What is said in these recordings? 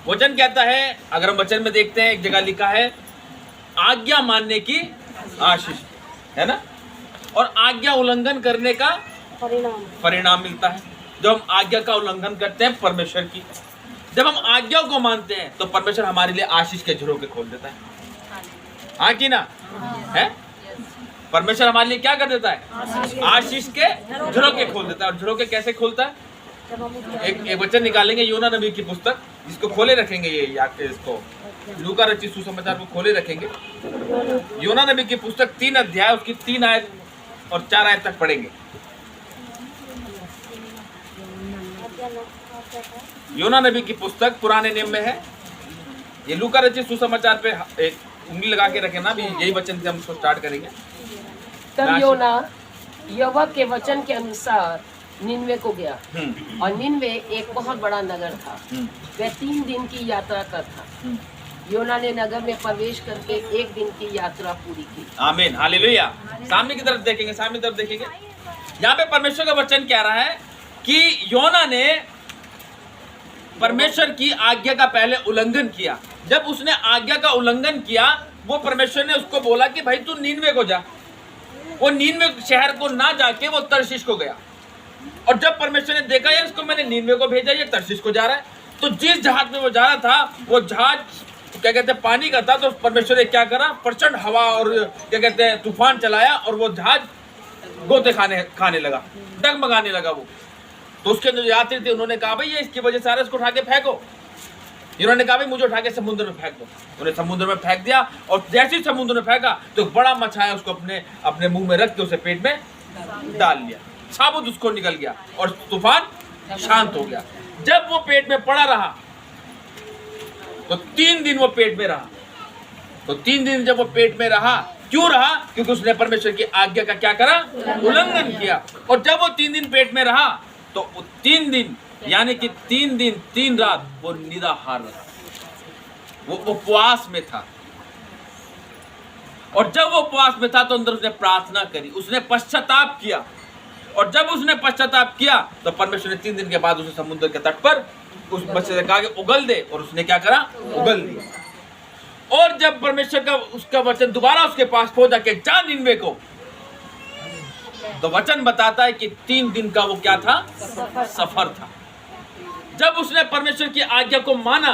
वचन कहता है, अगर हम वचन में देखते हैं, एक जगह लिखा है आज्ञा मानने की आशीष, है ना, और आज्ञा उल्लंघन करने का परिणाम मिलता है। जब हम आज्ञा का उल्लंघन करते हैं परमेश्वर की, जब हम आज्ञा को मानते हैं तो परमेश्वर हमारे लिए आशीष के झरोखे खोल देता है। हाँ कि ना, है? परमेश्वर हमारे लिए क्या कर देता है? आशीष के झरोखे खोल देता है। और झरोखे कैसे खोलता है? एक वचन निकालेंगे योना नबी की पुस्तक, जिसको खोले रखेंगे, ये याद के इसको लूका रचित सुसमाचार को खोले रखेंगे। योना नबी की पुस्तक 3 अध्याय, उसकी 3 आयत और 4 आयत तक पढ़ेंगे। योना नबी की पुस्तक पुराने नियम में है। ये लूका रचित सुसमाचार पे एक उंगली लगा के रखे ना, भी यही वचन से हम इसको स्टार्ट करेंगे। तब योना यहोवा के वचन के अनुसार निनवे को गया, और निनवे एक बहुत बड़ा नगर था। वह 3 दिन की यात्रा का था। योना ने नगर में प्रवेश करके 1 दिन की यात्रा पूरी की। आमीन, हालेलुया। सामने की तरफ देखेंगे, सामने की तरफ देखेंगे। यहाँ पे परमेश्वर का वचन कह रहा है कि योना ने परमेश्वर की आज्ञा का पहले उल्लंघन किया। जब उसने आज्ञा का उल्लंघन किया, वो परमेश्वर ने उसको बोला कि भाई तू नीनवे को जा। वो नीनवे शहर को ना जाके वो तर्शीश को गया। और जब परमेश्वर ने देखा यार इसको मैंने नीनवे को भेजा, ये तर्शीश को जा रहा है, तो जिस जहाज में वो जा रहा था वो जहाज क्या कहते हैं पानी का था। तो परमेश्वर ने क्या करा, प्रचंड हवा और क्या कहते हैं तूफान चलाया, और वो जहाज गोते खाने लगा, डगमगाने लगा वो। तो उसके जो यात्री थे उन्होंने कहा भाई ये इसकी वजह से आ रहा है, इसको उठा के फेंको। इन्होंने कहा भाई मुझे उठा के समुद्र में फेंक दो। उन्हें समुद्र में फेंक दिया, और जैसे ही समुद्र में फेंका तो बड़ा मछाया उसको अपने मुंह में रख के उसे पेट में डाल लिया। साबुत उसको निकल गया और तूफान शांत हो गया। जब वो पेट में पड़ा रहा तो 3 दिन वो पेट में रहा। तो 3 दिन जब वो पेट में रहा, क्यों रहा? क्योंकि उसने परमेश्वर की आज्ञा का क्या करा, उल्लंघन किया। और जब वो 3 दिन पेट में रहा तो 3 दिन यानी कि 3 दिन 3 रात वो निराहार रहा, वो उपवास में था। और जब वो उपवास में था तो अंदर उसने प्रार्थना करी, उसने पश्चाताप किया। और जब उसने पश्चाताप किया तो परमेश्वर ने 3 दिन के बाद उसे समुद्र के तट पर उस बच्चे से कहा कि उगल दे, और उसने क्या करा, उगल दिया। और जब परमेश्वर का उसका वचन दोबारा उसके पास पहुंचा कि जा निनवे को, तो वचन बताता है कि 3 दिन का वो क्या था, सफर था। जब उसने परमेश्वर की आज्ञा को माना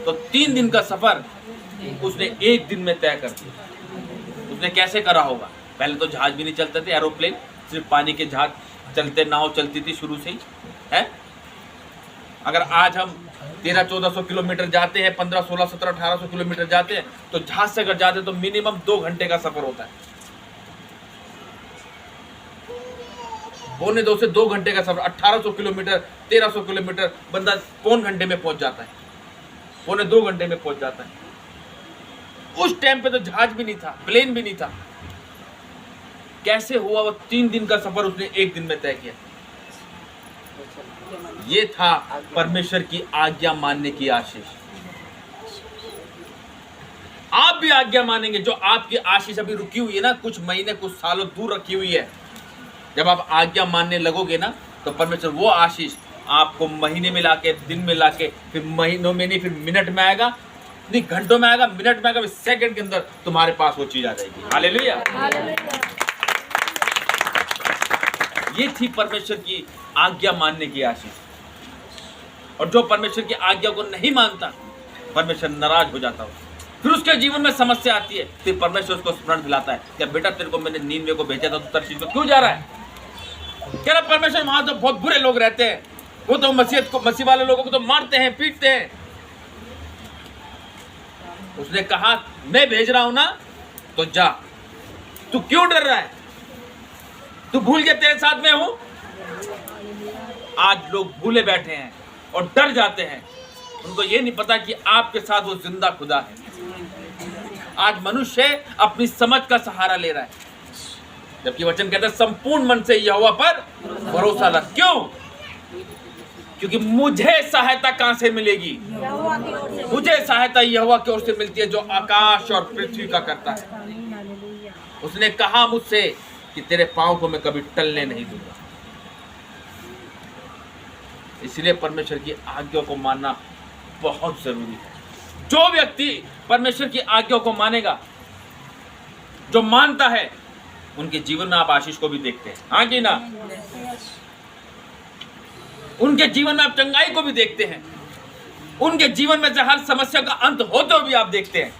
तो 3 दिन का सफर उसने 1 दिन में तय कर दिया। उसने कैसे करा होगा? पहले तो जहाज भी नहीं चलते थे, एरोप्लेन, सिर्फ पानी के जहाज चलते, नाव चलती थी शुरू से ही, है। अगर आज हम 1300-1400 किलोमीटर जाते हैं, 15, 16, 17, 1800 किलोमीटर जाते हैं, तो जहाज से अगर जाते हैं तो मिनिमम 2 घंटे का सफर होता है। 1.25 से 2 घंटे का सफर, 1800 किलोमीटर, 1300 किलोमीटर बंदा 1 घंटे में पहुंच जाता है, 1.25 घंटे में पहुंच जाता है। उस टाइम पे तो जहाज भी नहीं था, प्लेन भी नहीं था। कैसे हुआ वो 3 दिन का सफर उसने 1 दिन में तय किया? ये था परमेश्वर की आज्ञा मानने की आशीष। आप भी आज्ञा मानेंगे, जो आपकी आशीष अभी रुकी हुई है ना, कुछ महीने कुछ सालों दूर रखी हुई है, जब आप आज्ञा मानने लगोगे ना तो परमेश्वर वो आशीष आपको महीने में लाके, दिन में लाके, फिर महीनों में नहीं, फिर मिनट में आएगा, नहीं घंटों में आएगा, मिनट में आएगा, सेकंड के अंदर तुम्हारे पास वो चीज आ जाएगी। हालेलुया। ये थी परमेश्वर की आज्ञा मानने की आशीष। और जो परमेश्वर की आज्ञा को नहीं मानता, परमेश्वर नाराज हो जाता है। फिर उसके जीवन में समस्या आती है, फिर परमेश्वर उसको स्मरण दिलाता है कि बेटा तेरे को मैंने नीनवे को भेजा था, तू तर्शीश को क्यों जा रहा है? कह रहा परमेश्वर वहां तो बहुत बुरे लोग रहते हैं, वो तो मसीह वाले लोगों को तो मारते हैं, पीटते हैं। उसने कहा मैं भेज रहा हूं ना, तो जा। तू क्यों डर रहा है? तू भूल गया तेरे साथ में हूं? आज लोग भूले बैठे हैं और डर जाते हैं। उनको ये नहीं पता कि आपके साथ वो जिंदा खुदा है। आज मनुष्य अपनी समझ का सहारा ले रहा है, जबकि वचन कहता है संपूर्ण मन से यहोवा पर भरोसा रख। क्यों? क्योंकि मुझे सहायता कहां से मिलेगी? मुझे सहायता यहोवा की ओर से मिलती है, जो आकाश और पृथ्वी का करता है। उसने कहा मुझसे कि तेरे पांव को मैं कभी टलने नहीं दूंगा। इसलिए परमेश्वर की आज्ञा को मानना बहुत जरूरी है। जो व्यक्ति परमेश्वर की आज्ञा को मानेगा, जो मानता है, उनके जीवन में आप आशीष को भी देखते हैं, हाँ कि ना? उनके जीवन में आप चंगाई को भी देखते हैं, उनके जीवन में से हर समस्या का अंत होते हुए भी आप देखते हैं,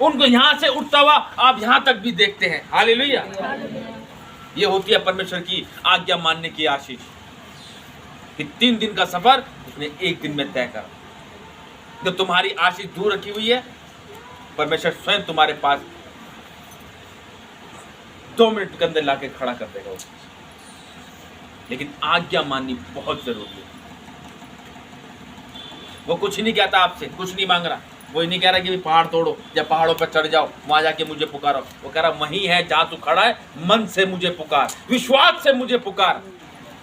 उनको यहां से उठता हुआ आप यहां तक भी देखते हैं। हालेलुया। ये होती है परमेश्वर की आज्ञा मानने की आशीष, कि 3 दिन का सफर उसने 1 दिन में तय करा। जो तुम्हारी आशीष दूर रखी हुई है, परमेश्वर स्वयं तुम्हारे पास 2 मिनट के अंदर लाके खड़ा कर देगा उसको। लेकिन आज्ञा माननी बहुत जरूरी है। वो कुछ नहीं कहता आपसे, कुछ नहीं मांग रहा, वो नहीं कह रहा कि पहाड़ तोड़ो या पहाड़ों पर चढ़ जाओ, वहां जाके मुझे पुकारो। वो कह रहा वहीं है जहां तू खड़ा है, मन से मुझे पुकार, विश्वास से मुझे पुकार,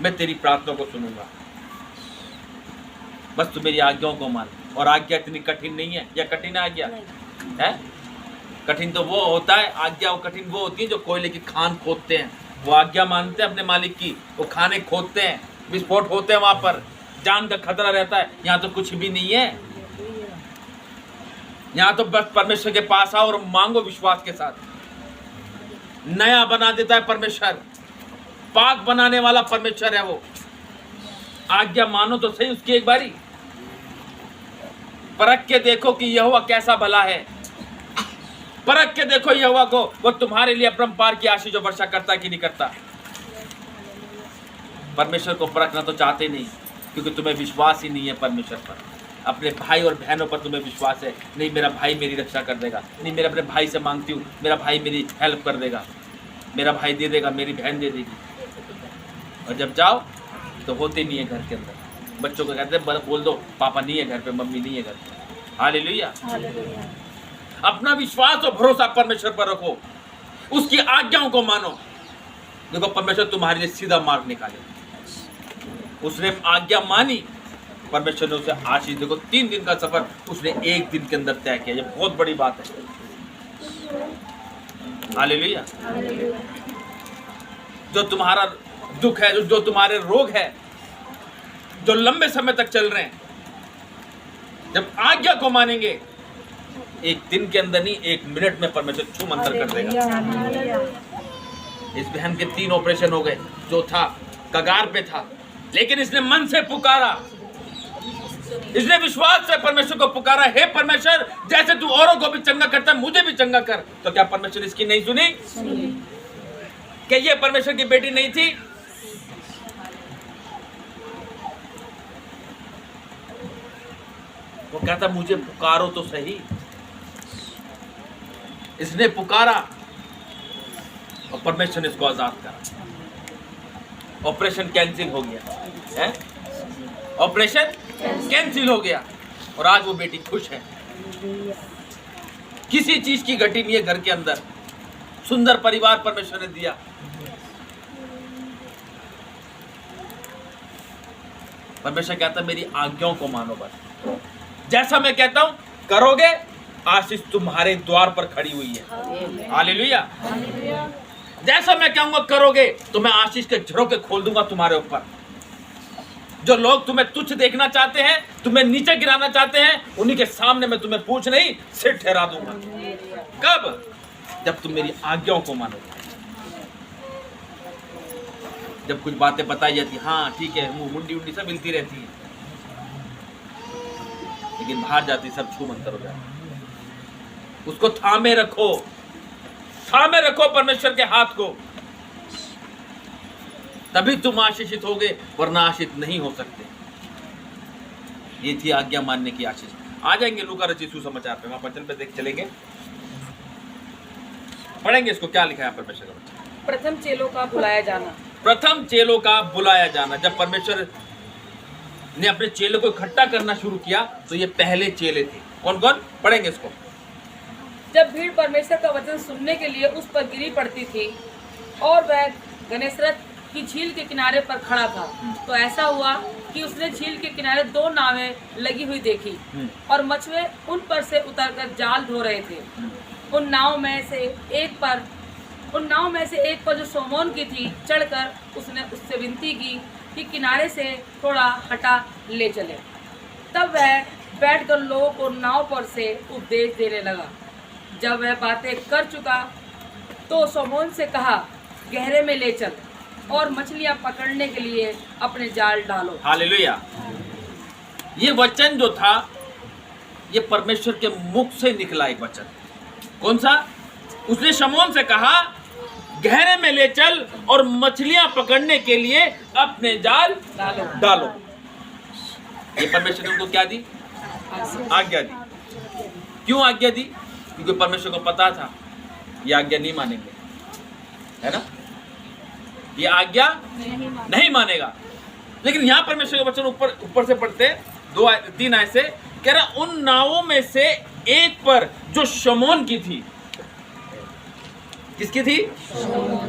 मैं तेरी प्रार्थना को सुनूंगा। बस तू मेरी आज्ञाओं को मान। और आज्ञा इतनी कठिन नहीं है, या कठिन आज्ञा है? कठिन तो वो होता है, आज्ञा वो कठिन वो होती है जो कोयले की खान खोदते हैं। वो आज्ञा मानते हैं अपने मालिक की, वो खाने खोदते हैं, विस्फोट होते हैं, वहां पर जान का खतरा रहता है। यहाँ तो कुछ भी नहीं है, यहाँ तो बस परमेश्वर के पास आओ और मांगो विश्वास के साथ। नया बना देता है परमेश्वर, पाक बनाने वाला परमेश्वर है वो। आज्ञा मानो तो सही उसकी एक बारी, परख के देखो कि यहोवा कैसा भला है। परख के देखो यहोवा को, वो तुम्हारे लिए अपरंपार की आशीष जो वर्षा करता है कि नहीं करता। परमेश्वर को परखना तो चाहते नहीं, क्योंकि तुम्हें विश्वास ही नहीं है परमेश्वर पर। अपने भाई और बहनों पर तुम्हें विश्वास है, नहीं मेरा भाई मेरी रक्षा कर देगा, नहीं मेरा अपने भाई से मांगती हूँ, मेरा भाई मेरी हेल्प कर देगा, मेरा भाई दे देगा, मेरी बहन दे देगी। और जब जाओ तो होते नहीं है घर के अंदर। बच्चों को कहते हैं बोल दो पापा नहीं है घर पे, मम्मी नहीं है घर पे। हालेलुया। अपना विश्वास और भरोसा परमेश्वर पर रखो, उसकी आज्ञाओं को मानो। देखो परमेश्वर तुम्हारे लिए सीधा मार्ग निकाले। उसने आज्ञा मानी, परमेश्वर ने उसे आशीष। देखो 3 दिन का सफर उसने 1 दिन के अंदर तय किया। ये बहुत बड़ी बात है। हालेलुया। जो तुम्हारा दुख है, जो तुम्हारे रोग है, जो लंबे समय तक चल रहे हैं, जब आज्ञा को मानेंगे 1 दिन के अंदर नहीं, 1 मिनट में परमेश्वर छू मंतर कर देगा। इस बहन के 3 ऑपरेशन हो गए, जो था कगार पे था, लेकिन इसने मन से पुकारा, इसने विश्वास से परमेश्वर को पुकारा, हे परमेश्वर जैसे तू औरों को भी चंगा करता है मुझे भी चंगा कर। तो क्या परमेश्वर इसकी नहीं सुनी? क्या ये परमेश्वर की बेटी नहीं थी? वो कहता मुझे पुकारो तो सही। इसने पुकारा और परमेश्वर ने इसको आजाद करा। ऑपरेशन कैंसिल हो गया है, ऑपरेशन कैंसिल हो गया और आज वो बेटी खुश है। किसी चीज की घटी नहीं है घर के अंदर। सुंदर परिवार परमेश्वर ने दिया। परमेश्वर कहता है मेरी आज्ञाओं को मानो, बस जैसा मैं कहता हूं करोगे, आशीष तुम्हारे द्वार पर खड़ी हुई है। हालेलुया। जैसा मैं कहूंगा करोगे तो मैं आशीष के झरोखे खोल दूंगा तुम्हारे ऊपर। जो लोग तुम्हें तुच्छ देखना चाहते हैं, तुम्हें नीचे गिराना चाहते हैं, उन्हीं के सामने मैं तुम्हें पूछ नहीं सिर ठहरा दूंगा। कब? जब तुम मेरी आज्ञाओं को मानोगे। जब कुछ बातें बताई जाती, हाँ ठीक है, मुंडी उंडी सब मिलती रहती है, लेकिन बाहर जाती सब छू मंतर हो जाती। उसको थामे रखो, थामे रखो परमेश्वर के हाथ को, तभी तुम आशीषित होगे, वरना आशीषित नहीं हो सकते। ये थी आज्ञा मानने की आशीष। आ जाएंगे लूका रचित सुसमाचार पे, वहां वचन पे देख चलेंगे, पढ़ेंगे इसको। क्या लिखा है परमेश्वर का वचन? प्रथम चेलों का बुलाया जाना। प्रथम चेलों का बुलाया जाना। जब परमेश्वर ने अपने चेलों को इकट्ठा करना शुरू किया तो ये पहले चेले थे। कौन कौन? पढ़ेंगे इसको। जब भीड़ परमेश्वर का वचन सुनने के लिए उस पर गिरी पड़ती थी और वह गनेसरत की झील के किनारे पर खड़ा था, तो ऐसा हुआ कि उसने झील के किनारे 2 नावें लगी हुई देखी और मछुए उन पर से उतरकर जाल ढो रहे थे। उन नाव में से एक पर जो सोमोन की थी, चढ़कर उसने उससे विनती की कि किनारे से थोड़ा हटा ले चले। तब वह बैठकर लोगों को नाव पर से उपदेश देने लगा। जब वह बातें कर चुका तो शमौन से कहा, गहरे में ले चल और मछलियां पकड़ने के लिए अपने जाल डालो। हालेलुया। ये वचन जो था ये परमेश्वर के मुख से निकला एक वचन। कौन सा? उसने शमौन से कहा, गहरे में ले चल और मछलियां पकड़ने के लिए अपने जाल डालो। ये परमेश्वर ने उनको क्या दी? आज्ञा दी। क्यों आज्ञा दी? क्योंकि परमेश्वर को पता था ये आज्ञा नहीं मानेंगे, है ना? ये आज्ञा नहीं मानेगा। लेकिन यहाँ परमेश्वर के वचन ऊपर से पढ़ते 2-3 आयत से कह रहा, उन नावों में से एक पर जो शमौन की थी। किसकी थी?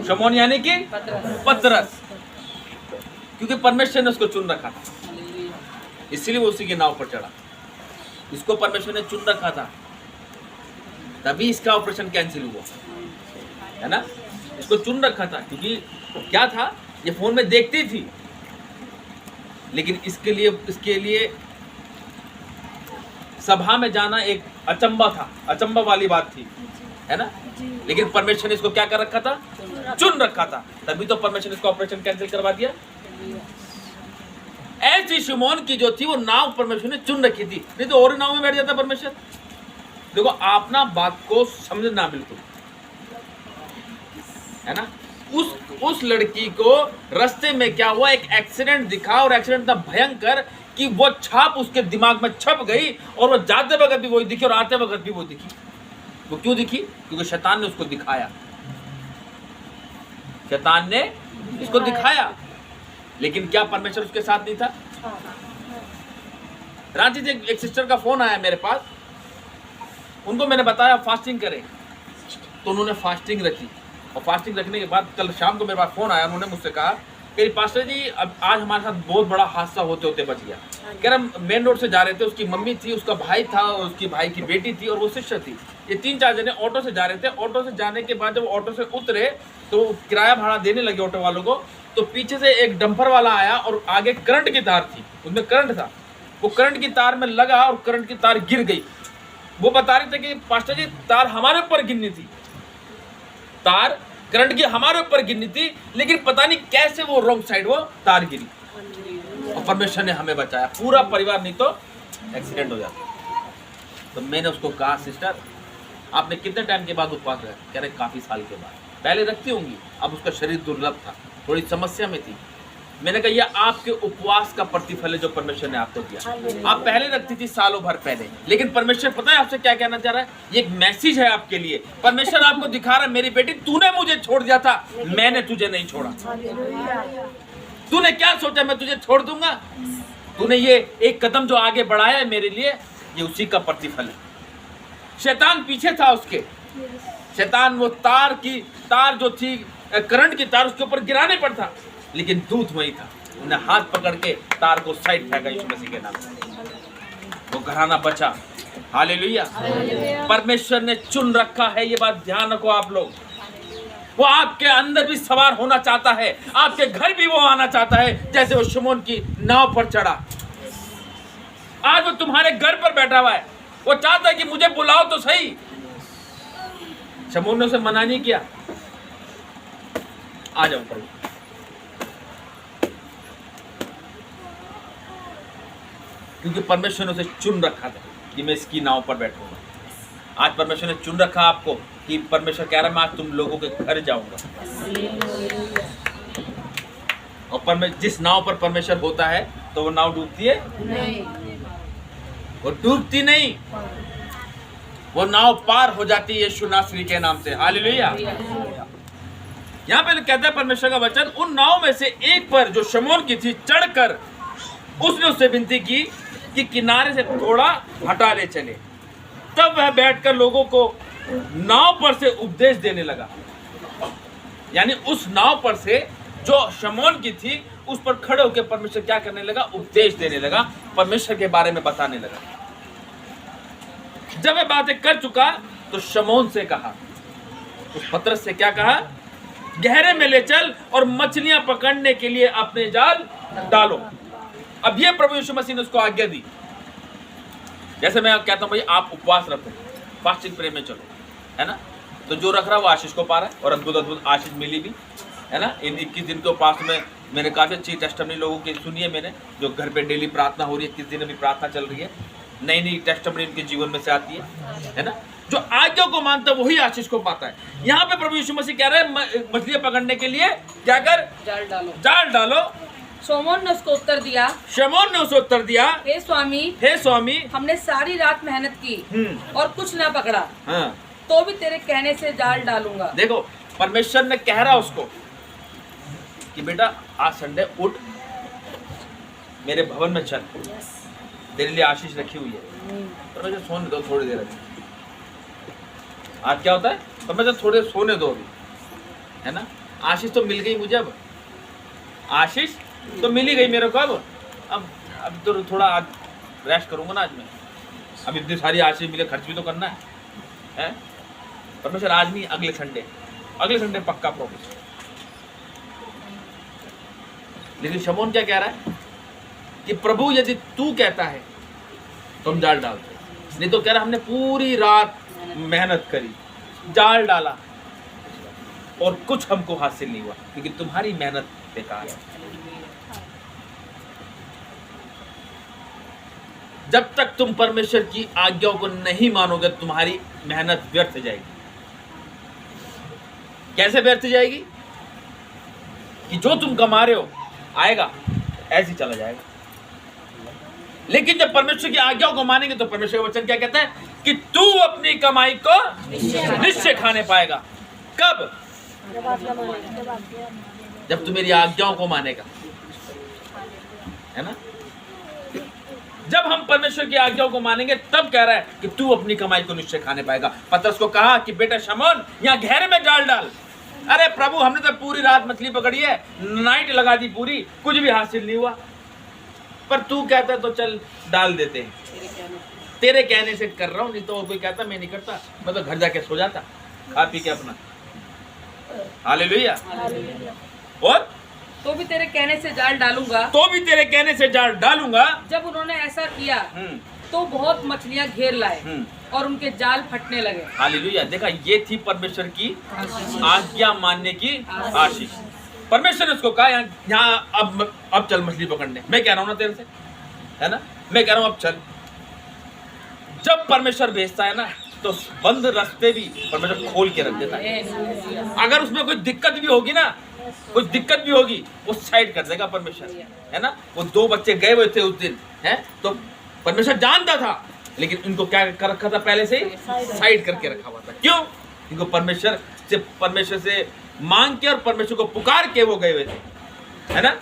शमौन यानी कि पतरस। क्योंकि परमेश्वर ने उसको चुन रखा था, इसलिए वो उसी की नाव पर चढ़ा। इसको परमेश्वर ने चुन रखा था, तभी इसका ऑपरेशन कैंसिल हुआ, है ना? इसको चुन रखा था क्योंकि क्या था, ये फोन में देखती थी, लेकिन इसके लिए सभा में जाना एक अचंबा था, अचंबा वाली बात थी, है ना? लेकिन परमेश्वर ने इसको क्या कर रखा था? चुन रखा था, तभी तो परमेश्वर ने इसको ऑपरेशन कैंसिल करवा दिया। ऐसी शमौन की जो थी वो नाव परमेश्वर ने चुन रखी थी, नहीं तो और नाव में बैठ जाता परमेश्वर। देखो आप ना बात को समझना बिल्कुल, है ना? उस लड़की को रास्ते में क्या हुआ, एक एक्सीडेंट दिखा, और एक्सीडेंट था भयंकर कि वो छाप उसके दिमाग में छप गई, और वो जाते वक्त भी वही दिखी और आते वक्त भी वो दिखी। वो क्यों दिखी? क्योंकि शैतान ने उसको दिखाया, शैतान ने इसको दिखाया। लेकिन क्या परमेश्वर उसके साथ नहीं था? रांची से एक सिस्टर का फोन आया मेरे पास, उनको मैंने बताया फास्टिंग करें, तो उन्होंने फास्टिंग रखी, और फास्टिंग रखने के बाद कल शाम को मेरे पास फोन आया, उन्होंने मुझसे कहा कि पास्टर जी अब आज हमारे साथ बहुत बड़ा हादसा होते होते बच गया। कह रहा मेन रोड से जा रहे थे, उसकी मम्मी थी, उसका भाई था, और उसकी भाई की बेटी थी, और वो सिस्टर थी। ये 3-4 जने ऑटो से जा रहे थे। ऑटो से जाने के बाद जब ऑटो से उतरे तो किराया भाड़ा देने लगे ऑटो वालों को, तो पीछे से एक डंपर वाला आया और आगे करंट की तार थी, उसमें करंट था, वो करंट की तार में लगा और करंट की तार गिर गई। वो बता रहे थे कि पास्टर जी तार हमारे ऊपर गिरनी थी, तार करंट की हमारे ऊपर गिरनी थी, लेकिन पता नहीं कैसे वो रॉन्ग साइड वो तार गिरी, और परमेश्वर ने हमें बचाया, पूरा परिवार नहीं तो एक्सीडेंट हो जाता। तो मैंने उसको कहा, सिस्टर आपने कितने टाइम के बाद उपवास रखा? कह रहे काफी साल के बाद। पहले रखती होंगी, अब उसका शरीर दुर्लभ था, थोड़ी समस्या में थी। मैंने कहा यह आपके उपवास का प्रतिफल है जो परमेश्वर ने आपको दिया। आप पहले रखती थी सालों भर पहले, लेकिन परमेश्वर पता है आपसे क्या कहना चाह रहा है? ये एक मैसेज है आपके लिए। परमेश्वर आपको दिखा रहा है, मेरी बेटी तूने मुझे छोड़ दिया था, मैंने तुझे नहीं छोड़ा। तूने क्या सोचा मैं तुझे छोड़ दूंगा? तूने ये एक कदम जो आगे बढ़ाया है मेरे लिए, ये उसी का प्रतिफल है। शैतान पीछे था उसके, शैतान वो तार जो थी करंट की तार उसके ऊपर गिराने पर था, लेकिन दूत वही था, उन्हें हाथ पकड़ के तार को साइड फेंका यीशु मसीह के नाम से, वो घराना बचा। हालेलुया। परमेश्वर ने चुन रखा है, ये बात ध्यान रखो आप लोग। वो आपके अंदर भी सवार होना चाहता है, आपके घर भी वो आना चाहता है, जैसे वो शमौन की नाव पर चढ़ा। आज वो तुम्हारे घर पर बैठा हुआ है, वो चाहता है कि मुझे बुलाओ तो सही। शमौन ने उसे मना नहीं किया, आ जाओ प्रभु। क्योंकि परमेश्वर ने उसे चुन रखा था कि मैं इसकी नाव पर बैठूंगा। आज परमेश्वर ने चुन रखा आपको कि परमेश्वर कह रहा है मैं आज तुम लोगों के घर जाऊंगा। और जिस नाव पर परमेश्वर होता है तो वो नाव डूबती है नहीं, वो डूबती नहीं, वो नाव पार हो जाती है यीशु नासरी के नाम से। हालेलुया। यहाँ पे कहता है परमेश्वर का वचन, उन नाव में से एक पर जो शमौन की थी चढ़कर उसने उससे विनती की कि किनारे से थोड़ा हटा ले चले। तब वह बैठकर लोगों को नाव पर से उपदेश देने लगा। यानी उस नाव पर से जो शमौन की थी उस पर खड़े होकर परमेश्वर क्या करने लगा? उपदेश देने लगा, परमेश्वर के बारे में बताने लगा। जब वह बातें कर चुका तो शमौन से कहा, उस पतरस से क्या कहा? गहरे में ले चल और मछलियां पकड़ने के लिए अपने जाल डालो। अब ये प्रभु यीशु मसीह ने उसको आज्ञा दी। जैसे मैं कहता हूँ भाई आप उपवास रखो, फास्टिंग प्रे में चलो, है ना, तो जो रख रहा है वो आशीष को पा रहा है और अद्भुत अद्भुत आशीष मिली भी, है ना। इन 21 दिन के उपवास में मैंने काफ़ी अच्छी टेस्टमनी लोगों की सुनी है मैंने, जो घर पे डेली प्रार्थना हो रही है, 21 दिन अभी प्रार्थना चल रही है, नई नई टेस्टमनी उनके जीवन में से आती है ना। जो आज्ञा को मानता है वही आशीष को पाता है। यहाँ पे प्रभु यीशु मसीह कह रहे हैं मछलियां पकड़ने के लिए क्या कर, जाल डालो। जाल डालो। शमौन ने उसको उत्तर दिया, शमौन ने उसे उत्तर दिया, हे स्वामी, हे स्वामी, हमने सारी रात मेहनत की और कुछ ना पकड़ा, हाँ, तो भी तेरे कहने से जाल डालूंगा। देखो परमेश्वर ने कह रहा उसको कि बेटा आज संडे उठ, मेरे भवन में चल, तेरे लिए आशीष रखी हुई है। परमेश्वर सोने दो थोड़ी देर अभी। आज क्या होता है, परमेश्वर थोड़े सोने दो अभी, है ना। आशीष तो मिल गई मुझे, अब आशीष तो मिल ही गई मेरे को। अब तो थोड़ा आज रेस्ट करूंगा ना आज मैं, अब इतनी सारी आशीष मिले, खर्च भी तो करना है। परमेश्वर आज नहीं, अगले संडे पक्का प्रॉमिस। लेकिन शमौन क्या कह रहा है कि प्रभु यदि तू कहता है तो हम जाल डालते, नहीं तो कह रहा हमने पूरी रात मेहनत करी, जाल डाला और कुछ हमको हासिल नहीं हुआ, क्योंकि तुम्हारी मेहनत बेकार है। जब तक तुम परमेश्वर की आज्ञाओं को नहीं मानोगे तुम्हारी मेहनत व्यर्थ जाएगी। कैसे व्यर्थ जाएगी कि जो तुम कमा रहे हो आएगा, ऐसे ही चला जाएगा। लेकिन जब परमेश्वर की आज्ञाओं को मानेंगे तो परमेश्वर का वचन क्या कहता है कि तू अपनी कमाई को निश्चय खाने पाएगा। कब? जब तू मेरी आज्ञाओं को मानेगा, है ना। जब हम परमेश्वर की आज्ञाओं को मानेंगे तब कह रहा है कि तू अपनी कमाई को निश्चय खाने पाएगा। पतरस को कहा कि बेटा शमौन यहाँ गहरे में जाल डाल। अरे प्रभु हमने तो पूरी रात मछली पकड़ी है, नाइट लगा दी पूरी, कुछ भी हासिल नहीं हुआ, पर तू कहता तो चल डाल देते हैं। तेरे कहने से कर रहा हूँ, नहीं तो कोई कहता मैं नहीं करता, मैं तो घर जाके सो जाता खा पी के अपना। हालेलुया। और तो भी तेरे कहने से जाल डालूंगा, तो भी तेरे कहने से जाल डालूंगा। जब उन्होंने ऐसा किया तो बहुत मछलियां घेर लाए और उनके जाल फटने लगे। हालेलुया। देखा, ये थी परमेश्वर की आज्ञा मानने की आशीष। परमेश्वर ने उसको कहा यहाँ अब चल मछली पकड़ने। मैं कह रहा हूँ ना तेरे से, है ना, मैं कह रहा हूँ अब चल। जब परमेश्वर भेजता है ना तो बंद रास्ते भी परमेश्वर खोल के रख देता है। अगर उसमें कोई दिक्कत भी होगी ना, कोई दिक्कत भी होगी, वो साइड कर देगा परमेश्वर, है ना। वो 2 बच्चे गए हुए थे उस दिन, है, तो परमेश्वर जानता था, लेकिन उनको क्या कर रखा था, पहले से साइड करके रखा हुआ था। क्यों? इनको परमेश्वर से मांग के और परमेश्वर को पुकार के वो गए हुए थे, है ना।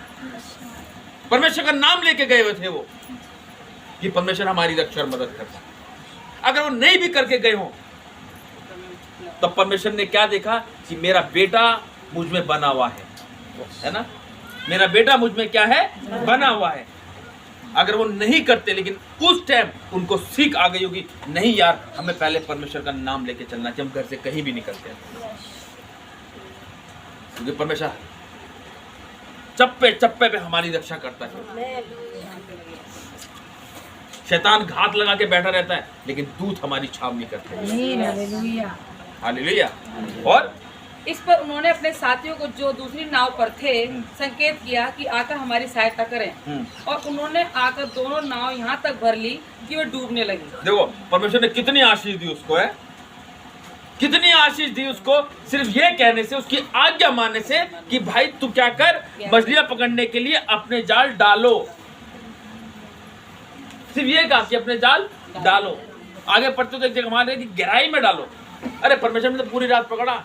परमेश्वर का नाम लेके गए हुए थे वो, कि परमेश्वर हमारी रक्षा और मदद करता। अगर वो नहीं भी करके गए हो तो परमेश्वर ने क्या देखा कि मेरा बेटा मुझ में बना हुआ है ना, मेरा बेटा मुझ में क्या है, बना हुआ है। अगर वो नहीं करते, लेकिन उस टाइम उनको सीख आ गई होगी, नहीं यार हमें पहले परमेश्वर का नाम लेके चलना चाहिए, हम घर से कहीं भी निकलते हैं, क्योंकि परमेश्वर चप्पे चप्पे पे हमारी रक्षा करता है। शैतान घात लगा के बैठा रहता है, लेकिन दूत हमारी छावनी करते हैं। हालेलुया। और इस पर उन्होंने अपने साथियों को जो दूसरी नाव पर थे संकेत किया कि आकर हमारी सहायता करें, और उन्होंने आकर दोनों नाव यहाँ तक भर ली कि वे डूबने लगी। देखो परमेश्वर ने कितनी आशीष दी उसको, है, कितनी आशीष दी उसको, सिर्फ ये कहने से, उसकी आज्ञा मानने से कि भाई तू क्या कर, मछलियां पकड़ने के लिए अपने जाल डालो। सिर्फ ये कहा कि अपने जाल डालो। आगे पढ़ते तो एक जगह हमारे कि गहराई में डालो। अरे परमेश्वर ने तो पूरी रात पकड़ा,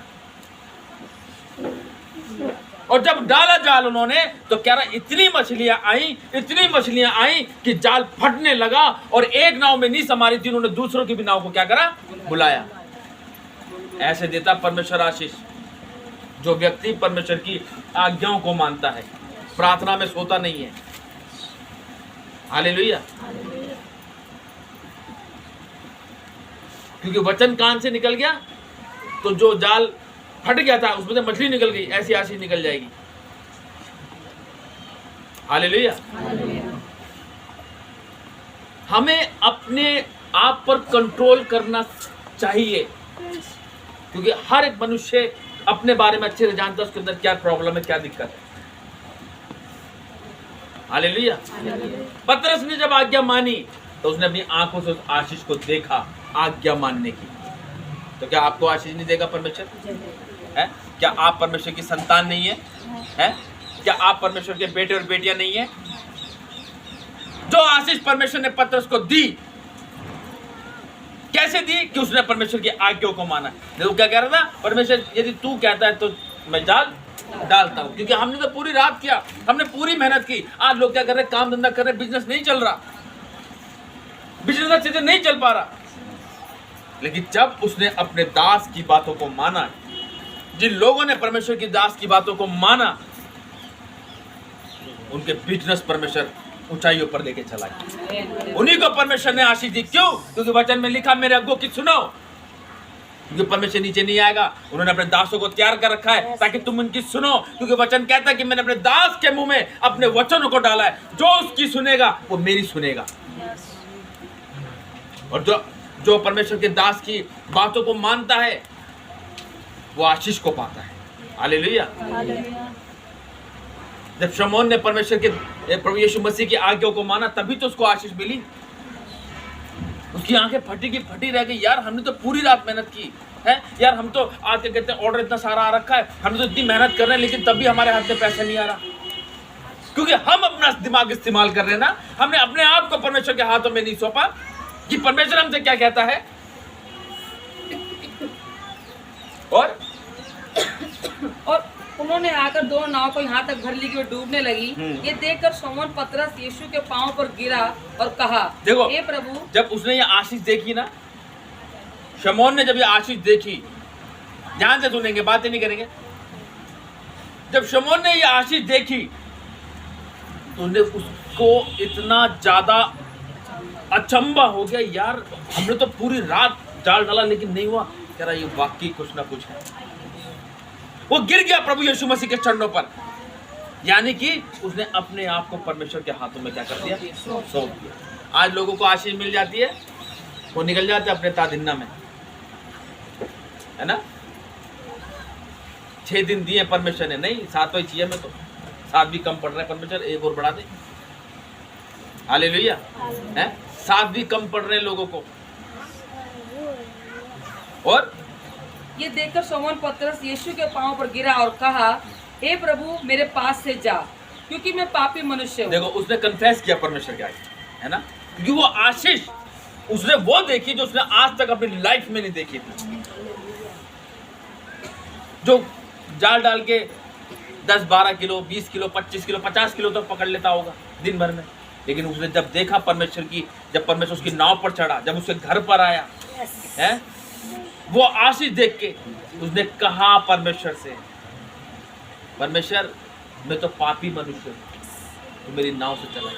और जब डाला जाल उन्होंने तो कह रहा इतनी मछलियां आई कि जाल फटने लगा, और एक नाव में नहीं संभाली थी, उन्होंने दूसरों की भी नाव को क्या करा, बुलाया। ऐसे देता परमेश्वर आशीष, जो व्यक्ति परमेश्वर की आज्ञाओं को मानता है, प्रार्थना में सोता नहीं है। हालेलुया। क्योंकि वचन कान से निकल गया तो जो जाल फट गया था उसमें से मछली निकल गई, ऐसी आशीष निकल जाएगी। हालेलुया। हमें अपने आप पर कंट्रोल करना चाहिए, क्योंकि हर एक मनुष्य अपने बारे में अच्छे से जानता है उसके अंदर क्या प्रॉब्लम है, क्या दिक्कत है। हालेलुया। पतरस ने जब आज्ञा मानी तो उसने अपनी आंखों से उस आशीष को देखा, आज्ञा मानने की। तो क्या आपको आशीष नहीं देगा परमेश्वर? है? क्या आप परमेश्वर की संतान नहीं है? है? क्या आप परमेश्वर के बेटे और बेटियां नहीं है? जो आशीष परमेश्वर ने पतरस को दी, कैसे दी? कि उसने परमेश्वर की आज्ञा को माना। देखो क्या कह रहा था, परमेश्वर यदि तू कहता है तो मैं जाल डालता हूं, क्योंकि हमने तो पूरी रात किया, हमने पूरी मेहनत की। आज लोग क्या कर रहे हैं, काम धंधा कर रहे हैं, बिजनेस नहीं चल रहा, बिजनेस अच्छे से नहीं चल पा रहा। लेकिन जब उसने अपने दास की बातों को माना, जिन लोगों ने परमेश्वर की दास की बातों को माना, उनके बिजनेस परमेश्वर ऊंचाइयों पर लेके चला गया। उन्हीं को परमेश्वर ने आशीष दी। क्यों? क्योंकि वचन में लिखा, मेरे अगुओं की सुनो। क्योंकि परमेश्वर नीचे नहीं आएगा, उन्होंने अपने दासों को तैयार कर रखा है ताकि तुम उनकी सुनो। क्योंकि वचन कहता है कि मैंने अपने दास के मुंह में अपने वचनों को डाला है, जो उसकी सुनेगा वो मेरी सुनेगा। और जो परमेश्वर के दास की बातों को मानता है वो आशीष को पाता है। हालेलुया। जब शमौन ने परमेश्वर के प्रभु यीशु मसीह की आज्ञा को माना, तभी तो उसको आशीष मिली। उसकी आंखें फटी की फटी रह गई। यार हमने तो पूरी रात मेहनत की है, यार हम तो आज के कहते हैं ऑर्डर इतना सारा आ रखा है, हमने तो इतनी मेहनत कर रहे हैं, लेकिन तभी हमारे हाथ में पैसा नहीं आ रहा, क्योंकि हम अपना दिमाग इस्तेमाल कर रहे हैं ना। हमने अपने आप को परमेश्वर के हाथों में नहीं सौंपा कि परमेश्वर हमसे क्या कहता है। और उन्होंने आकर दोनों नाव को यहाँ तक भर ली कि वो डूबने लगी। ये देखकर शमौन पतरस यीशु के पांव पर गिरा और कहा, देखो, हे प्रभु। जब उसने ये आशीष देखी ना, शमौन ने जब ये आशीष देखी, ध्यान से सुनेंगे, बातें नहीं करेंगे। जब शमौन ने ये आशीष देखी तो उसको इतना ज्यादा अचंभा हो गया, यार हमने तो पूरी रात जाल डाला लेकिन नहीं हुआ। कह रहा ये वाकई कुछ ना कुछ है। वो गिर गया प्रभु यीशु मसीह के चरणों पर, यानी कि उसने अपने आप को परमेश्वर के हाथों में क्या कर दिया, सौंप दिया। आज लोगों को आशीष मिल जाती है, वो निकल जाते अपने तादिन्ना में, है ना। 6 दिन दिए परमेश्वर ने, नहीं 7वां चाहिए मैं तो, 7 भी कम पड़ रहा है, परमेश्वर एक और बढ़ा दे। हालेलुया। है 7 भी कम पड़ रहे हैं लोगों को। और ये देखकर शमौन पतरस यीशु के पांव पर गिरा और कहा, हे प्रभु मेरे पास से जा, क्योंकि मैं पापी मनुष्य हूँ। देखो उसने कन्फेस किया परमेश्वर के आगे, है ना, क्योंकि वो आशीष उसने वो देखी जो उसने आज तक अपनी लाइफ में नहीं देखी थी। जो जाल डाल के 10-12 किलो, 20 किलो, 25 किलो, 50 किलो तक पकड़ लेता होगा दिन भर में, लेकिन उसने जब देखा परमेश्वर की, जब परमेश्वर उसकी नाव पर चढ़ा, जब उसके घर पर आया, है वो आशीष देख के उसने कहा परमेश्वर से, परमेश्वर मैं तो पापी मनुष्य हूँ, तो मेरी नाव से चला।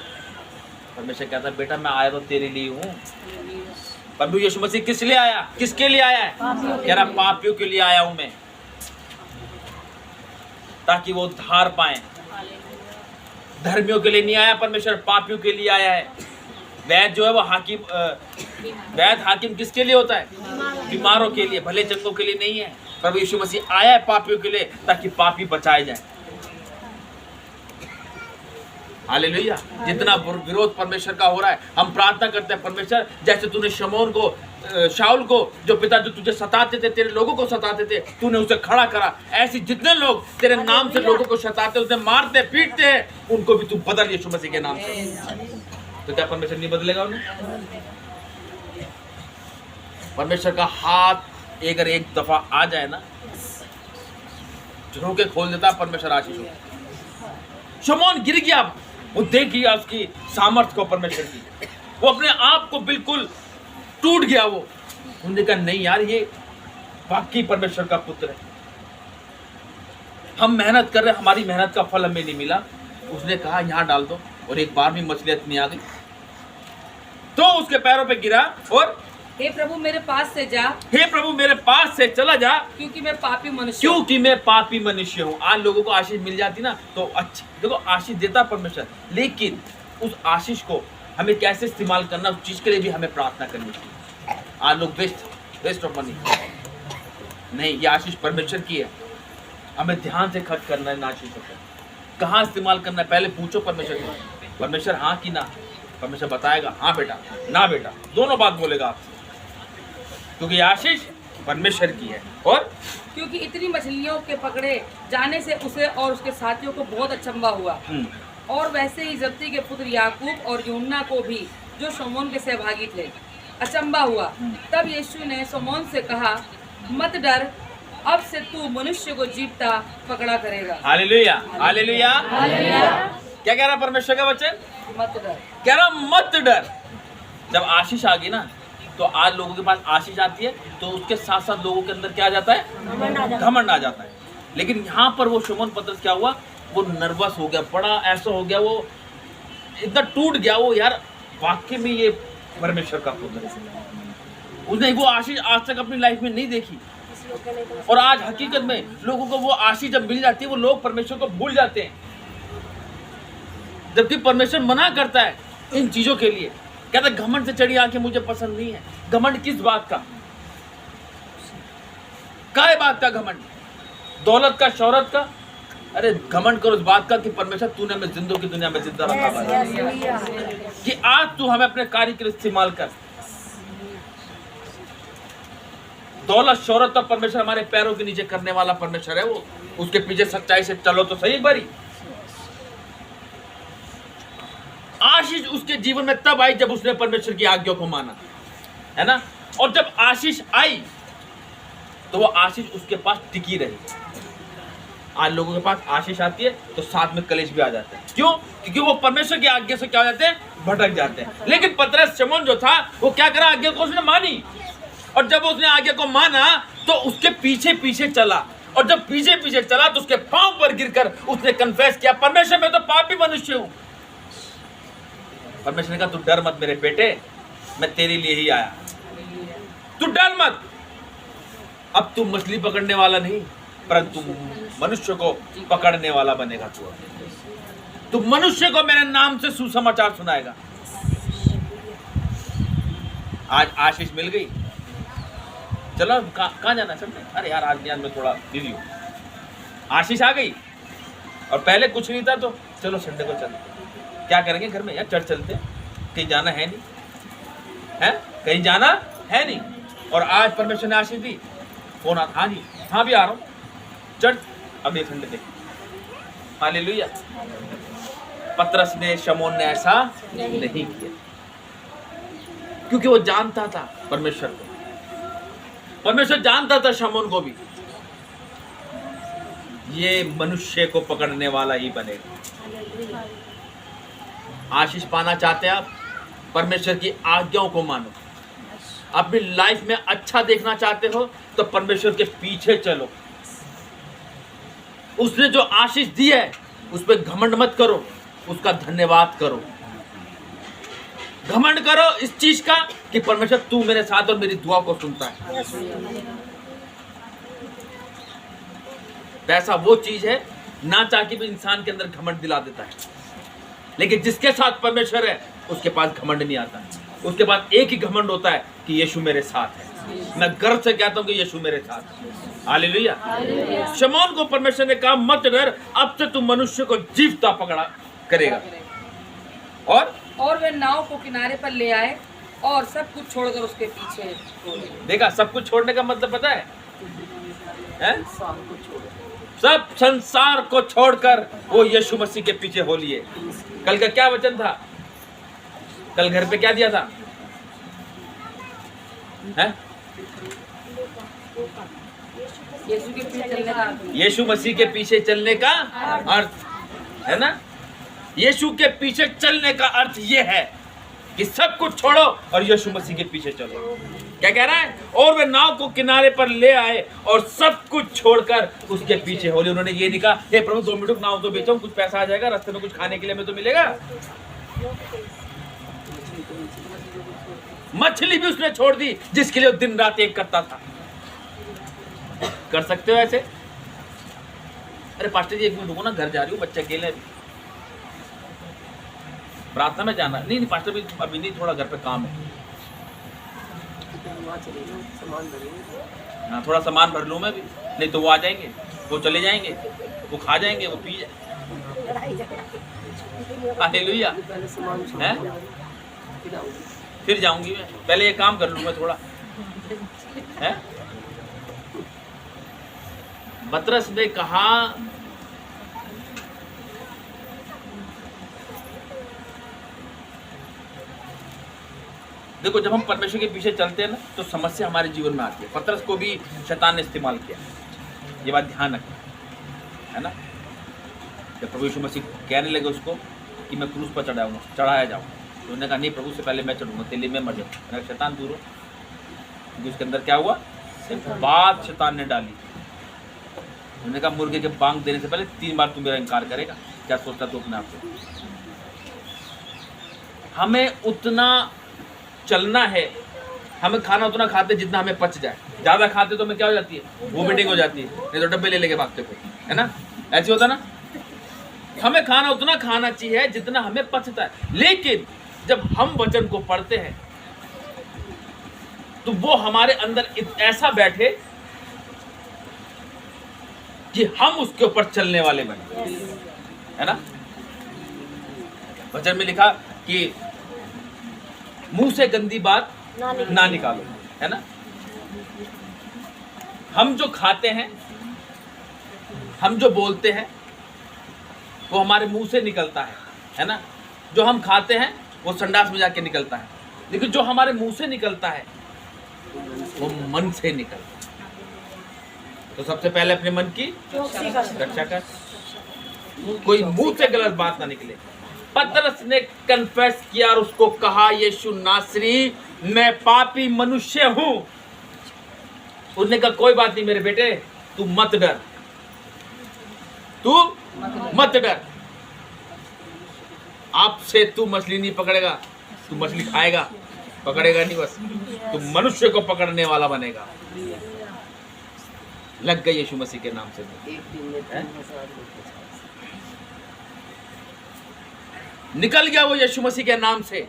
परमेश्वर कहता बेटा मैं आया तो तेरे लिए हूँ। प्रभु यीशु मसीह किस लिए आया, किसके लिए आया है? कह रहा पापियों के लिए आया हूँ मैं, ताकि वो उद्धार पाए। धर्मियों के लिए नहीं आया परमेश्वर, पापियों के लिए आया है। वैद्य जो है वो हाकिम, वैद्य हाकिम किसके लिए होता है? बीमारों के लिए, भले चंगों के लिए नहीं है। प्रभु यीशु मसीह आया है पापियों के लिए, ताकि पापी बचाए जाए। हालेलुया। जितना विरोध परमेश्वर का हो रहा है, हम प्रार्थना करते हैं परमेश्वर, जैसे तूने शमौन को, शाऊल को, जो पिता जो तुझे सताते थे, तेरे लोगों को सताते थे, तूने उसे खड़ा करा। ऐसे जितने लोग तेरे नाम से लोगों को सताते, उसे मारते पीटते हैं, उनको भी तू बदल यीशु मसीह के नाम से। तो क्या परमेश्वर नहीं बदलेगा उन्हें? परमेश्वर का हाथ अगर एक दफा आ जाए ना, झरोके खोल देता परमेश्वर आशीष। शमौन गिर गया, वो देख लिया उसकी सामर्थ्य को परमेश्वर की, वो अपने आप को बिल्कुल टूट गया। वो उन्होंने कहा नहीं यार, ये वाकई परमेश्वर का पुत्र है। हम मेहनत कर रहे, हमारी मेहनत का फल हमें नहीं मिला। उसने कहा यहाँ डाल दो, और एक बार भी मछली इतनी आ गई तो उसके पैरों पे गिरा और हे प्रभु मेरे पास से जा, हे प्रभु मेरे पास से चला जा, क्योंकि मैं पापी मनुष्य, क्योंकि मैं पापी मनुष्य हूँ। आज लोगों को आशीष मिल जाती ना तो अच्छा, देखो आशीष देता परमेश्वर, लेकिन उस आशीष को हमें कैसे इस्तेमाल करना, उस चीज के लिए भी हमें प्रार्थना करनी चाहिए। आज लोग वेस्ट ऑफ मनी नहीं, ये आशीष परमेश्वर की है, हमें ध्यान से खर्च करना है इन आशीषों को। कहाँ इस्तेमाल करना है पहले पूछो परमेश्वर से, परमेश्वर हाँ कि ना। परमेश्वर बताएगा हाँ बेटा, ना बेटा, दोनों बात बोलेगा आपसे, क्योंकि ये आशीष परमेश्वर की है। और क्योंकि इतनी मछलियों के पकड़े जाने से उसे और उसके साथियों को बहुत अचंभा हुआ। और वैसे ही जब्ती के पुत्र याकूब और यूहन्ना को भी, जो शमौन के सहभागी थे, अचंभा हुआ। तब यीशु ने शमौन से कहा, मत डर, अब से तू मनुष्य को जीवता पकड़ा करेगा। Hallelujah, hallelujah. क्या कह रहा परमेश्वर का वचन? मत डर, कह रहा मत डर। जब आशीष आ गई ना, तो आज लोगों के पास आशीष आती है तो उसके साथ साथ लोगों के अंदर क्या आ जाता है? घमंड आ जाता है। लेकिन यहाँ पर वो शमौन पतरस क्या हुआ, वो नर्वस हो गया, बड़ा ऐसा हो गया, वो इतना टूट गया वो, यार वाकई में ये परमेश्वर का पुत्र है। उसने वो आशीष आज तक अपनी लाइफ में नहीं देखी। और आज हकीकत में लोगों को वो आशीष जब मिल जाती है, वो लोग परमेश्वर को भूल जाते हैं, जबकि परमेश्वर मना करता है इन चीजों के लिए। कहता है घमंड से चढ़ी आंखें मुझे पसंद नहीं है। घमंड किस बात का? काय बात का घमंड? दौलत का, शौहरत का? अरे घमंड करो इस बात का कि परमेश्वर तूने हमें जिंदों की दुनिया में जिंदा रखा है, कि आज तू हमें अपने कार्य के लिए इस्तेमाल कर। दौलत शौहरत तो परमेश्वर हमारे पैरों के नीचे करने वाला परमेश्वर है, वो उसके पीछे सच्चाई से चलो तो सही। एक बारी आशीष उसके जीवन में तब आई जब उसने परमेश्वर की आज्ञा को माना, है ना। और जब आशीष आई तो वो आशीष उसके पास टिकी रही। आज लोगों के पास आशीष आती है तो साथ में कलेश भी आ जाते हैं। क्यों? क्योंकि वो परमेश्वर की आज्ञा से क्या हो जाते हैं? भटक जाते हैं। लेकिन पतरस शमौन जो था वो क्या करा? आज्ञा को उसने मानी, और जब उसने आज्ञा को माना तो उसके पीछे पीछे चला, और जब पीछे पीछे चला तो उसके पांव पर गिरकर उसने कन्फेस किया, परमेश्वर मैं तो पापी मनुष्य हूं। परमेश्वर ने कहा तू डर मत मेरे बेटे, मैं तेरे लिए ही आया, तू डर मत। अब तू मछली पकड़ने वाला नहीं, परंतु मनुष्य को पकड़ने वाला बनेगा। तू मनुष्य को मेरे नाम से सुसमाचार सुनाएगा। आज आशीष मिल गई, चलो कहाँ जाना है सबने? अरे यार आज ज्ञान में थोड़ा बिजी हूँ। आशीष आ गई, और पहले कुछ नहीं था तो चलो संडे को चलते। क्या करेंगे घर में? यार चर्च चलते, कहीं जाना है नहीं, है कहीं जाना है नहीं। और आज परमेश्वर ने आशीष दी, फोन आता, हाँ जी हाँ भी आ रहा हूँ चर्च, अब एक घंटे देख। हालेलुया। पतरस ने, शमौन ने ऐसा नहीं किया, क्योंकि वो जानता था परमेश्वर को। परमेश्वर जानता था शमौन को भी, ये मनुष्य को पकड़ने वाला ही बनेगा। आशीष पाना चाहते हैं आप? परमेश्वर की आज्ञाओं को मानो। अपनी लाइफ में अच्छा देखना चाहते हो तो परमेश्वर के पीछे चलो। उसने जो आशीष दी है उस पर घमंड मत करो, उसका धन्यवाद करो। घमंड करो इस चीज का कि परमेश्वर तू मेरे साथ और मेरी दुआ को सुनता है। वैसा वो चीज है ना चाह के भी इंसान के अंदर घमंड दिला देता है, लेकिन जिसके साथ परमेश्वर है उसके पास घमंड नहीं आता। उसके पास एक ही घमंड होता है कि यीशु मेरे साथ है। मैं गर्व से कहता हूं कि यीशु मेरे साथ है। हालेलुया। शमौन को परमेश्वर ने कहा मत डर, अब से तू मनुष्य को जीवता पकड़ा करेगा। और वे नाव को किनारे पर ले आए और सब कुछ छोड़कर उसके पीछे छोड़े। देखा, सब कुछ छोड़ने का मतलब पता है? सब संसार को छोड़कर वो यीशु मसीह के पीछे हो लिए। कल का क्या वचन था? कल घर पे क्या दिया था? है? यीशु मसीह के पीछे चलने का अर्थ है ना। यीशु के पीछे चलने का अर्थ ये है कि सब कुछ छोड़ो और यीशु मसीह के पीछे चलो। क्या कह रहा है? और वे नाव को किनारे पर ले आए और सब कुछ छोड़कर उसके पीछे हो लिए। उन्होंने ये नहीं कहा हे प्रभु 2 मिनट नाव तो बेचो, कुछ पैसा आ जाएगा, रास्ते में कुछ खाने के लिए हमें तो मिलेगा। मछली भी उसने छोड़ दी जिसके लिए दिन रात एक करता था। कर सकते हो ऐसे? अरे पास्टर जी 1 मिनट रुको ना, घर जा रही हूँ, बच्चे अकेले। प्रार्थना में जाना नहीं पास्टर भी अभी नहीं, थोड़ा घर पे काम है। वहाँ चले जाओ, सामान भरेंगे। हाँ थोड़ा सामान भर लूँ मैं भी, नहीं तो वो आ जाएंगे, वो चले जाएंगे, वो खा जाएंगे, वो पी जाए। हालेलुया। पहले सामान हैं? फिर आऊंगी। फिर जाऊंगी मैं, पहले ये काम कर लूँ मैं थोड़ा है। पतरस ने कहा देखो जब हम परमेश्वर के पीछे चलते हैं ना तो समस्या हमारे जीवन में आती है। पतरस को भी शैतान ने इस्तेमाल किया, ये बात ध्यान रखना, है ना। जब प्रभु यीशु मसीह कहने लगे उसको कि मैं क्रूस पर चढ़ाया जाऊँ, तो उन्होंने कहा नहीं प्रभु से पहले मैं चढ़ूंगा, तेरे लिए मैं मर जाऊँ। मैंने कहा शैतान दूर हो, क्योंकि उसके अंदर क्या हुआ, सिर्फ बात शैतान ने डाली। उन्होंने कहा मुर्गे के बांग देने से पहले 3 बार तू मेरा इनकार करेगा। क्या सोचता तू अपने आप से। हमें उतना चलना है, हमें खाना उतना खाते जितना हमें पच जाए। ज़्यादा खाते तो हमें क्या हो जाती है, वोमिटिंग हो जाती है, नहीं तो डब्बे ले लेके भागते कोई, है ना, ऐसे होता ना। हमें खाना उतना खाना चाहिए जितना हमें पचता है। लेकिन जब हम वचन को पढ़ते हैं तो वो हमारे अंदर ऐसा बैठे कि हम उसके ऊपर चलने वाले बने, है ना। वचन में लिखा कि मुंह से गंदी बात ना निकालो, है ना। हम जो खाते हैं, हम जो बोलते हैं वो हमारे मुंह से निकलता है ना। जो हम खाते हैं वो संडास में जाके निकलता है, लेकिन जो हमारे मुंह से निकलता है वो मन से निकलता है। तो सबसे पहले अपने मन की रक्षा कर, कोई मुंह से गलत बात ना निकले। पतरस ने कन्फेस किया और उसको कहा यीशु नासरी मैं पापी मनुष्य हूं। उसने कहा कोई बात नहीं मेरे बेटे, तू मत डर, तू मत डर। आपसे तू मछली नहीं पकड़ेगा, तू मछली खाएगा, पकड़ेगा नहीं, बस तू मनुष्य को पकड़ने वाला बनेगा। लग गई यीशु मसीह के नाम से। एक दिन में 3,000 निकल गया वो यीशु मसीह के नाम से।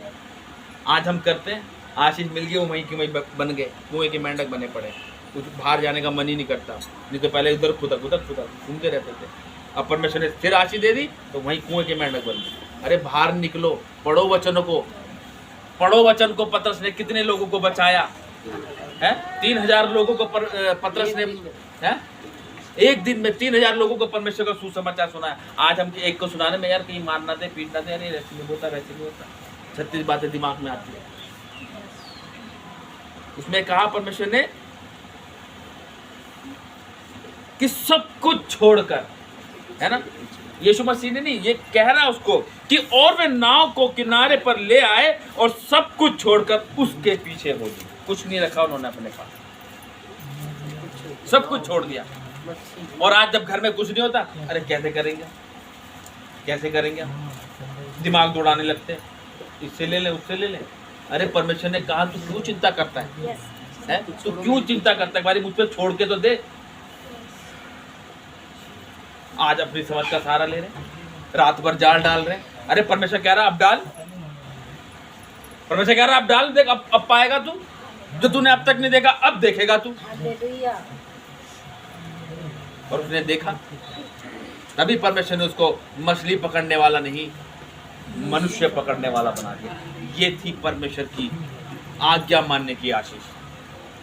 आज हम करते हैं, आशीष मिल गई वो वहीं की वहीं बन गए, कुएं के मेंढक बने पड़े, कुछ बाहर जाने का मन ही नहीं करता। नहीं तो पहले उधर खुदक घूमते रहते थे। अब परमेश्वर ने फिर आशीष दे दी तो वहीं कुएं के मेंढक बन गए। अरे बाहर निकलो, पढ़ो वचनों को, पढ़ो वचन को। पतरस ने कितने लोगों को बचाया है, 3,000 लोगों को पतरस ने है एक दिन में 3,000 लोगों को परमेश्वर का सुसमाचार सुनाया। आज हम एक को सुनाने में यार कहीं मारना दे, पीटना दे, अरे ऐसे नहीं होता, वैसे नहीं होता, 36 बातें दिमाग में आती है। उसमें कहा परमेश्वर ने कि सब कुछ छोड़कर, है ना, यीशु मसीह ने नहीं, ये कह रहा है उसको कि और वे नाव को किनारे पर ले आए और सब कुछ छोड़कर उसके पीछे हो गए। कुछ नहीं रखा उन्होंने अपने पास, सब कुछ छोड़ दिया। और आज जब घर में कुछ नहीं होता, अरे कैसे करेंगे, कैसे करेंगे, दिमाग दौड़ाने लगते हैं, इससे ले लें, उससे ले लें। अरे परमेश्वर ने कहा तू क्यों चिंता करता है, तू क्यों चिंता करता है, भाई मुझ पर छोड़ के तो दे। आज अपनी समझ का सहारा ले रहे, रात भर जाल डाल रहे। अरे परमेश्वर कह रहा अब डाल, परमेश्वर कह रहा अब डाल, देख अब पाएगा तू, जो तूने अब तक नहीं देखा अब देखेगा तू। और उसने देखा, तभी परमेश्वर ने उसको मछली पकड़ने वाला नहीं, मनुष्य पकड़ने वाला बना दिया। ये थी परमेश्वर की आज्ञा मानने की आशीष।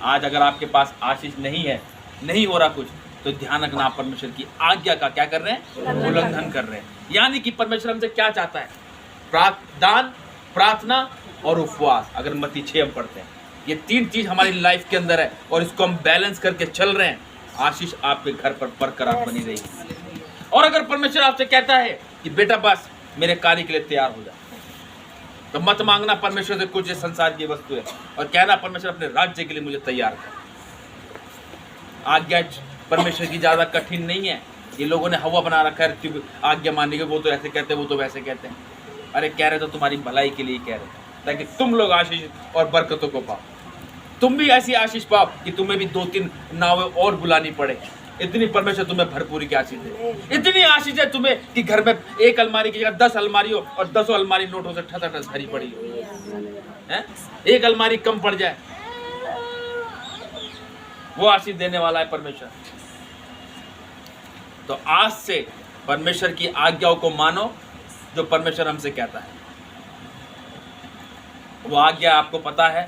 आज अगर आपके पास आशीष नहीं है, नहीं हो रहा कुछ, तो ध्यान रखना आप परमेश्वर की आज्ञा का क्या कर रहे हैं, उल्लंघन कर रहे हैं। यानी कि परमेश्वर हमसे क्या चाहता है, दान, प्रार्थना और उपवास। अगर मत्ती 6 हम पढ़ते हैं, ये 3 चीज हमारी लाइफ के अंदर है और इसको हम बैलेंस करके चल रहे हैं, आशीष आपके घर पर बरकरार बनी रहेगी। और अगर परमेश्वर आपसे कहता है कि बेटा बस मेरे कार्य के लिए तैयार हो जा, तो मत मांगना परमेश्वर से कुछ संसार की वस्तु है, और कहना परमेश्वर अपने राज्य के लिए मुझे तैयार कर। आज्ञा परमेश्वर की ज्यादा कठिन नहीं है। ये लोगों ने हवा बना रखा है आज्ञा मानने के, वो तो ऐसे कहते हैं, वो तो वैसे कहते हैं। अरे कह रहे तो तुम्हारी भलाई के लिए कह रहे, ताकि तुम लोग आशीष और बरकतों को पाओ, तुम भी ऐसी आशीष पाओ कि तुम्हें भी 2-3 नावें और बुलानी पड़े, इतनी परमेश्वर तुम्हें भरपूरी की आशीष दे। इतनी आशीष है तुम्हें कि घर में एक अलमारी की जगह 10 अलमारी हो और 10 अलमारी नोटों से ठस भरी पड़ी हो, हैं? एक अलमारी कम पड़ जाए, वो आशीष देने वाला है परमेश्वर। तो आज से परमेश्वर की आज्ञाओं को मानो जो परमेश्वर हमसे कहता है। वो आज्ञा आपको पता है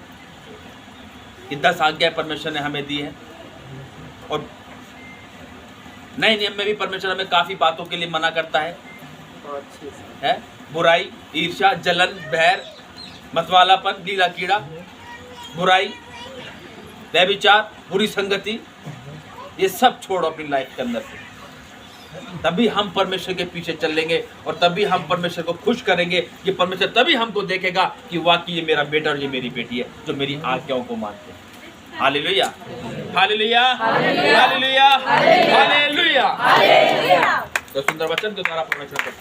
कि 10 आज्ञाएं परमेश्वर ने हमें दी है, और नए नियम में भी परमेश्वर हमें काफी बातों के लिए मना करता है। बुराई, ईर्ष्या, जलन, बैर, मतवालापन, लीला कीड़ा, बुराई, व्यभिचार, बुरी संगति, ये सब छोड़ो अपनी लाइफ के अंदर से। तभी हम परमेश्वर के पीछे चलेंगे और तभी हम परमेश्वर को खुश करेंगे कि परमेश्वर तभी हमको देखेगा कि वाकई ये मेरा बेटा और ये मेरी बेटी है जो मेरी आज्ञाओं को मानते हैं। Hallelujah, hallelujah, hallelujah, hallelujah. तो सुंदर वचन के द्वारा परमेश्वर को